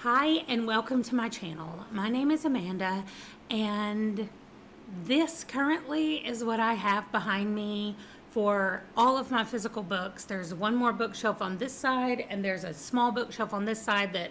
Hi and welcome to my channel. My name is Amanda and this currently is what I have behind me for all of my physical books. There's one more bookshelf on this side and there's a small bookshelf on this side that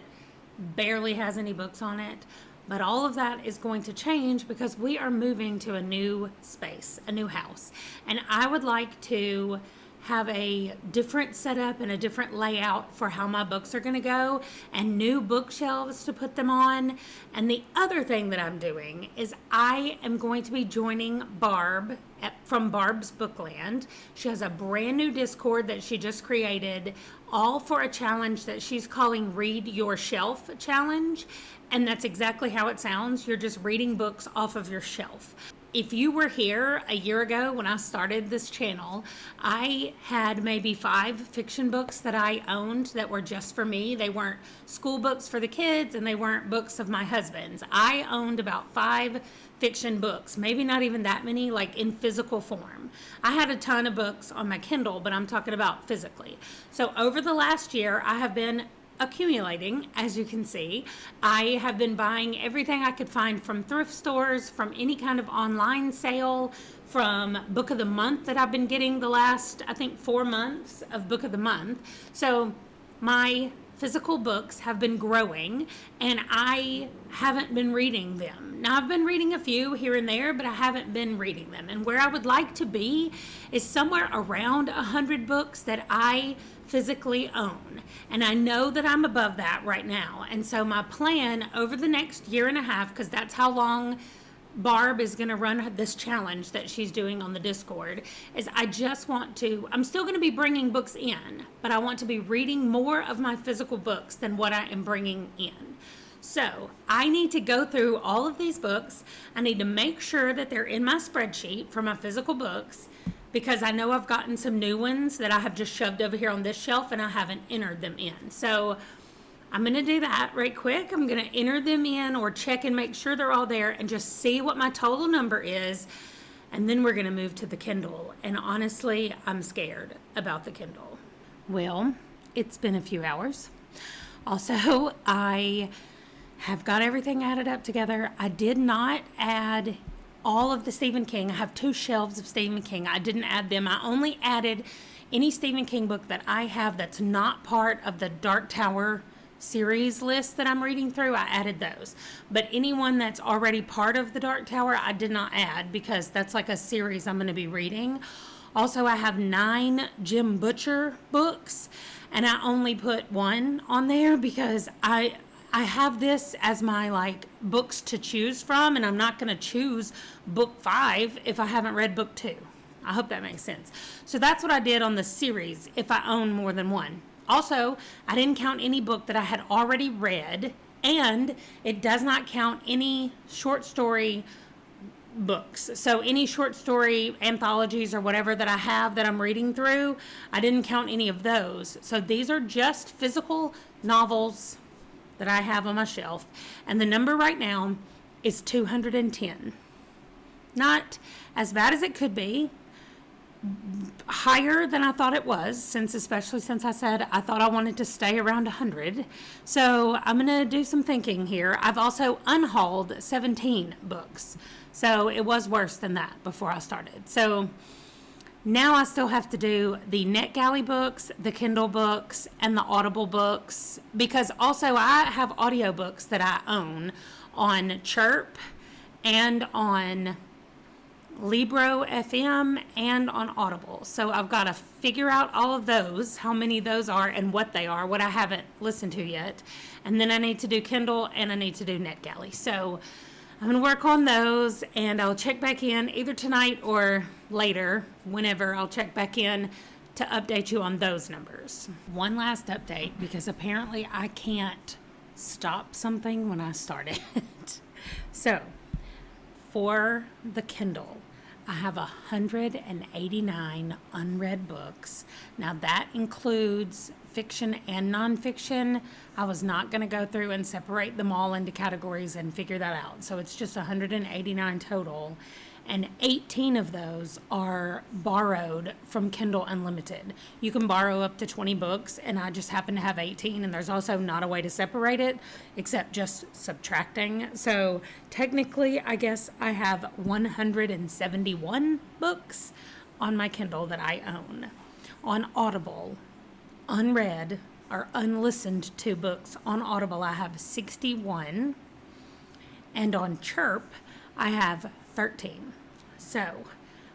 barely has any books on it. But all of that is going to change because we are moving to a new space, a new house. And I would like to have a different setup and a different layout for how my books are going to go and new bookshelves to put them on. And the other thing that I'm doing is I am going to be joining Barb from Barb's Bookland. She has a brand new Discord that she just created, all for a challenge that she's calling Read Your Shelf Challenge. And that's exactly how it sounds. You're just reading books off of your shelf. If you were here a year ago when I started this channel, I had maybe 5 fiction books that I owned that were just for me. They weren't school books for the kids and they weren't books of my husband's. I owned about 5 fiction books, maybe not even that many, like in physical form. I had a ton of books on my Kindle, but I'm talking about physically. So over the last year, I have been accumulating, as you can see. I have been buying everything I could find from thrift stores, from any kind of online sale, from Book of the Month that I've been getting the last, I think, 4 months of Book of the Month. So my physical books have been growing and I haven't been reading them. Now I've been reading a few here and there, but I haven't been reading them. And where I would like to be is somewhere around 100 books that I physically own. And I know that I'm above that right now. And so my plan over the next year and a half, because that's how long Barb is going to run this challenge that she's doing on the Discord, is I just want to, I'm still going to be bringing books in, but I want to be reading more of my physical books than what I am bringing in. So I need to go through all of these books. I need to make sure that they're in my spreadsheet for my physical books, because I know I've gotten some new ones that I have just shoved over here on this shelf and I haven't entered them in. So I'm going to do that right quick. I'm going to enter them in or check and make sure they're all there and just see what my total number is. And then we're going to move to the Kindle. And honestly, I'm scared about the Kindle. Well, it's been a few hours. Also, I have got everything added up together. I did not add all of the Stephen King. I have 2 shelves of Stephen King. I didn't add them. I only added any Stephen King book that I have that's not part of the Dark Tower series list that I'm reading through. I added those. But anyone that's already part of the Dark Tower, I did not add because that's like a series I'm going to be reading. Also, I have 9 Jim Butcher books and I only put 1 on there because I have this as my like books to choose from, and I'm not going to choose book 5 if I haven't read book 2. I hope that makes sense. So that's what I did on the series if I own more than 1. Also, I didn't count any book that I had already read, and it does not count any short story books. So any short story anthologies or whatever that I have that I'm reading through, I didn't count any of those. So these are just physical novels that I have on my shelf, and the number right now is 210. Not as bad as it could be, higher than I thought it was, especially since I said I thought I wanted to stay around 100. So I'm going to do some thinking here. I've also unhauled 17 books, so it was worse than that before I started. So now I still have to do the NetGalley books, the Kindle books, and the Audible books, because also I have audiobooks that I own on Chirp and on Libro FM and on Audible. So I've got to figure out all of those, how many those are and what they are, what I haven't listened to yet. And then I need to do Kindle and I need to do NetGalley. So I'm going to work on those and I'll check back in either tonight or later, whenever I'll check back in to update you on those numbers. One last update, because apparently I can't stop something when I start it. So for the Kindle, I have 189 unread books. Now that includes fiction and nonfiction. I was not going to go through and separate them all into categories and figure that out. So it's just 189 total. and 18 of those are borrowed from Kindle Unlimited. You can borrow up to 20 books, and I just happen to have 18, and there's also not a way to separate it except just subtracting. So technically, I guess I have 171 books on my Kindle that I own. On Audible, unread or unlistened to books on Audible, I have 61. And on Chirp, I have 13. So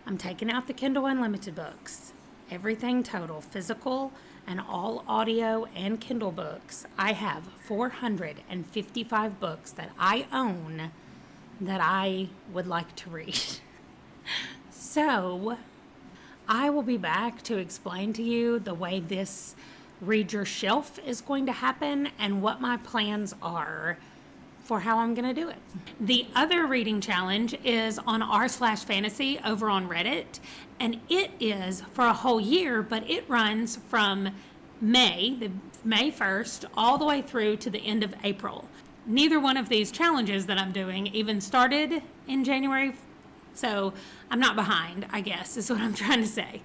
I'm taking out the Kindle Unlimited books. Everything total, physical and all audio and Kindle books. I have 455 books that I own that I would like to read. So I will be back to explain to you the way this Read Your Shelf is going to happen and what my plans are for how I'm going to do it. The other reading challenge is on r/fantasy over on Reddit, and it is for a whole year, but it runs from May 1st, all the way through to the end of April. Neither one of these challenges that I'm doing even started in January, so I'm not behind, I guess, is what I'm trying to say.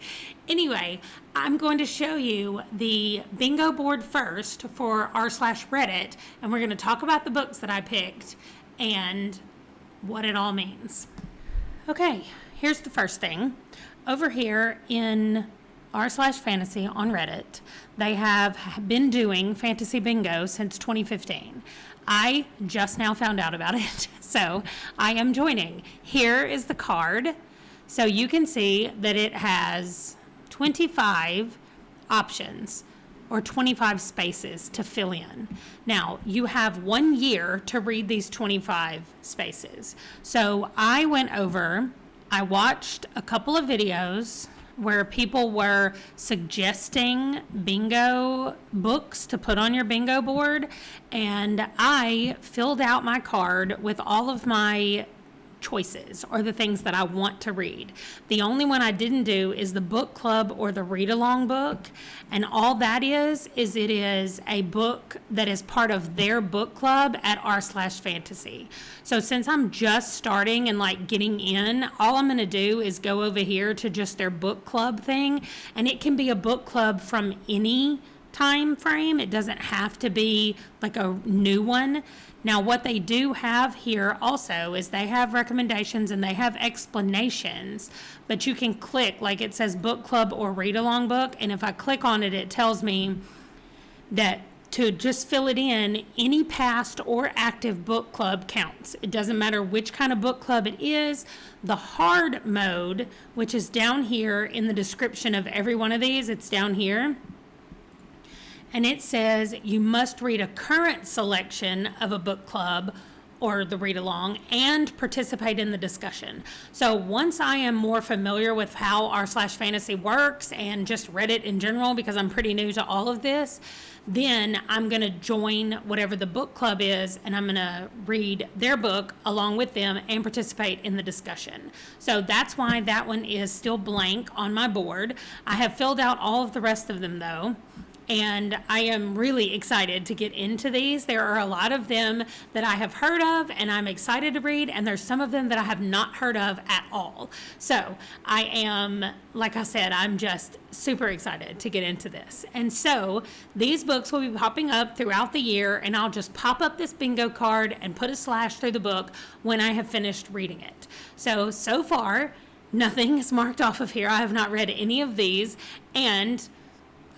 Anyway, I'm going to show you the bingo board first for r/Reddit, and we're going to talk about the books that I picked and what it all means. Okay, here's the first thing. Over here in r/fantasy on Reddit, they have been doing fantasy bingo since 2015. I just now found out about it, so I am joining. Here is the card. So you can see that it has 25 options or 25 spaces to fill in. Now, you have 1 year to read these 25 spaces. So I watched a couple of videos where people were suggesting bingo books to put on your bingo board, and I filled out my card with all of my choices or the things that I want to read. The only one I didn't do is the book club or the read along book, and all that is it is a book that is part of their book club at r/fantasy. So since I'm just starting and like getting in, all I'm going to do is go over here to just their book club thing, and it can be a book club from any time frame. It doesn't have to be like a new one. Now, what they do have here also is they have recommendations and they have explanations, but you can click, like it says book club or read along book, and if I click on it, it tells me that to just fill it in, any past or active book club counts. It doesn't matter which kind of book club it is. The hard mode, which is down here in the description of every one of these, it's down here. And it says you must read a current selection of a book club or the read along and participate in the discussion. So once I am more familiar with how r/fantasy works and just Reddit in general, because I'm pretty new to all of this, then I'm going to join whatever the book club is, and I'm going to read their book along with them and participate in the discussion. So that's why that one is still blank on my board. I have filled out all of the rest of them though, and I am really excited to get into these. There are a lot of them that I have heard of and I'm excited to read, and there's some of them that I have not heard of at all. So I am, like I said, I'm just super excited to get into this. And so these books will be popping up throughout the year, and I'll just pop up this bingo card and put a slash through the book when I have finished reading it. So far, nothing is marked off of here. I have not read any of these, and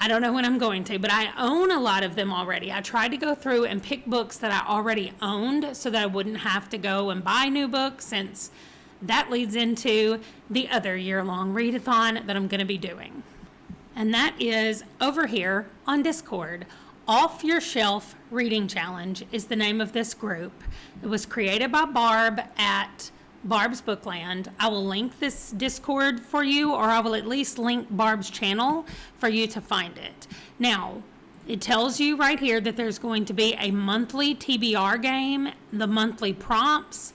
I don't know when I'm going to, but I own a lot of them already. I tried to go through and pick books that I already owned so that I wouldn't have to go and buy new books, since that leads into the other year-long readathon that I'm going to be doing. And that is over here on Discord. Off Your Shelf Reading Challenge is the name of this group. It was created by Barb at Barb's Bookland. I will link this Discord for you, or I will at least link Barb's channel for you to find it. Now, it tells you right here that there's going to be a monthly TBR game, the monthly prompts,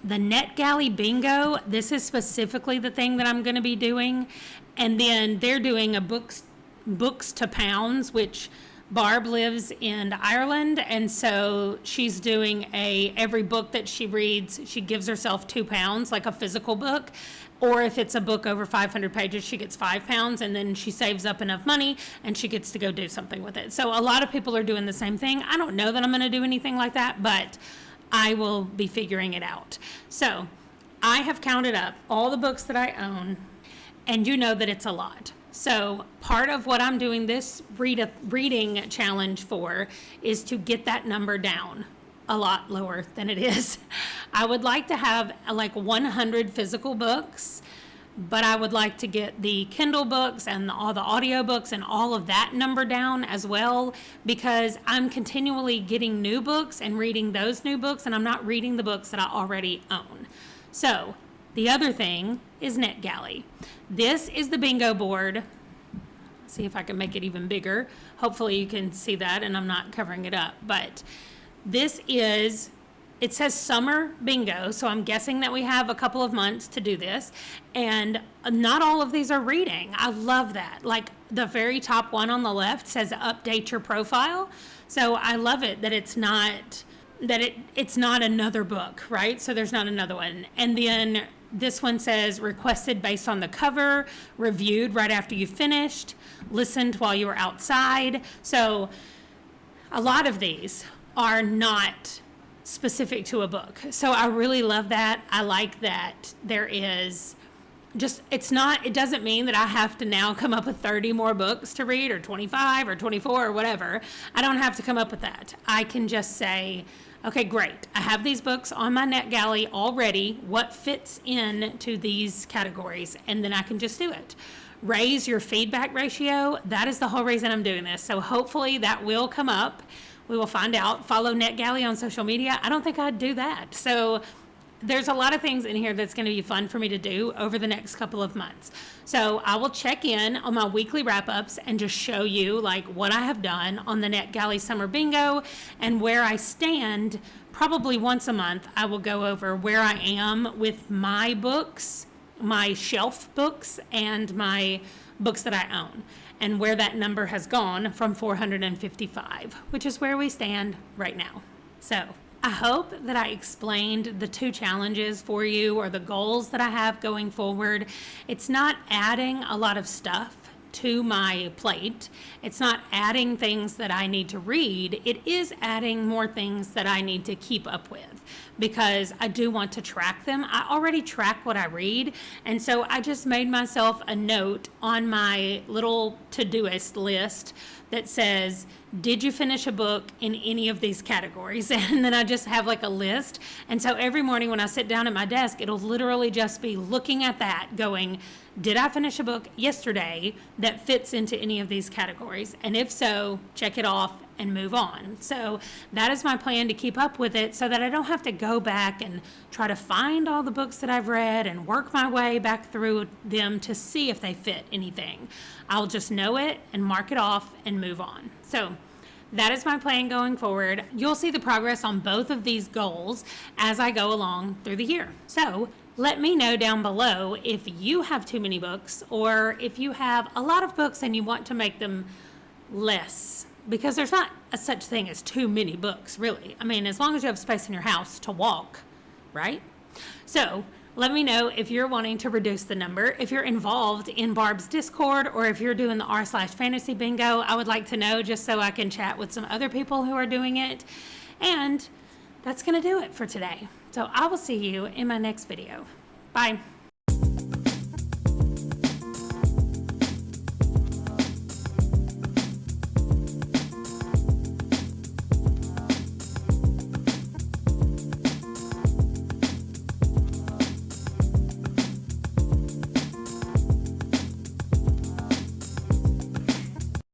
the NetGalley bingo. This is specifically the thing that I'm going to be doing. And then they're doing a books to pounds, which Barb lives in Ireland, and so she's doing every book that she reads, she gives herself £2, like a physical book. Or if it's a book over 500 pages, she gets £5, and then she saves up enough money and she gets to go do something with it. So a lot of people are doing the same thing. I don't know that I'm going to do anything like that, but I will be figuring it out. So I have counted up all the books that I own, and you know that it's a lot. So part of what I'm doing this reading challenge for is to get that number down a lot lower than it is. I would like to have like 100 physical books, but I would like to get the Kindle books and all the audio books and all of that number down as well, because I'm continually getting new books and reading those new books, and I'm not reading the books that I already own. So the other thing is NetGalley. This is the bingo board. See if I can make it even bigger. Hopefully you can see that and I'm not covering it up. But this is, it says summer bingo, so I'm guessing that we have a couple of months to do this. And not all of these are reading. I love that. Like the very top one on the left says update your profile. So I love it that it's not it's not another book, right? So there's not another one. And then this one says requested based on the cover, reviewed right after you finished, listened while you were outside. So a lot of these are not specific to a book. So I really love that. I like that there is just, it doesn't mean that I have to now come up with 30 more books to read, or 25 or 24 or whatever. I don't have to come up with that. I can just say, okay, great. I have these books on my NetGalley already. What fits into these categories? And then I can just do it. Raise your feedback ratio. That is the whole reason I'm doing this. So hopefully that will come up. We will find out. Follow NetGalley on social media. I don't think I'd do that. So there's a lot of things in here that's going to be fun for me to do over the next couple of months. So I will check in on my weekly wrap-ups and just show you like what I have done on the NetGalley Summer Bingo and where I stand. Probably once a month, I will go over where I am with my books, my shelf books, and my books that I own, and where that number has gone from 455, which is where we stand right now. So I hope that I explained the 2 challenges for you, or the goals that I have going forward. It's not adding a lot of stuff to my plate. It's not adding things that I need to read. It is adding more things that I need to keep up with, because I do want to track them. I already track what I read, and so I just made myself a note on my little to-doist list that says, did you finish a book in any of these categories? And then I just have like a list. And so every morning when I sit down at my desk, it'll literally just be looking at that going, did I finish a book yesterday that fits into any of these categories? And if so, check it off and move on. So that is my plan, to keep up with it so that I don't have to go back and try to find all the books that I've read and work my way back through them to see if they fit anything. I'll just know it and mark it off and move on. So that is my plan going forward. You'll see the progress on both of these goals as I go along through the year. So let me know down below if you have too many books, or if you have a lot of books and you want to make them less, because there's not a such thing as too many books, really. I mean, as long as you have space in your house to walk, right? So let me know if you're wanting to reduce the number, if you're involved in Barb's Discord, or if you're doing the r/fantasy bingo. I would like to know, just so I can chat with some other people who are doing it. And that's going to do it for today. So I will see you in my next video. Bye.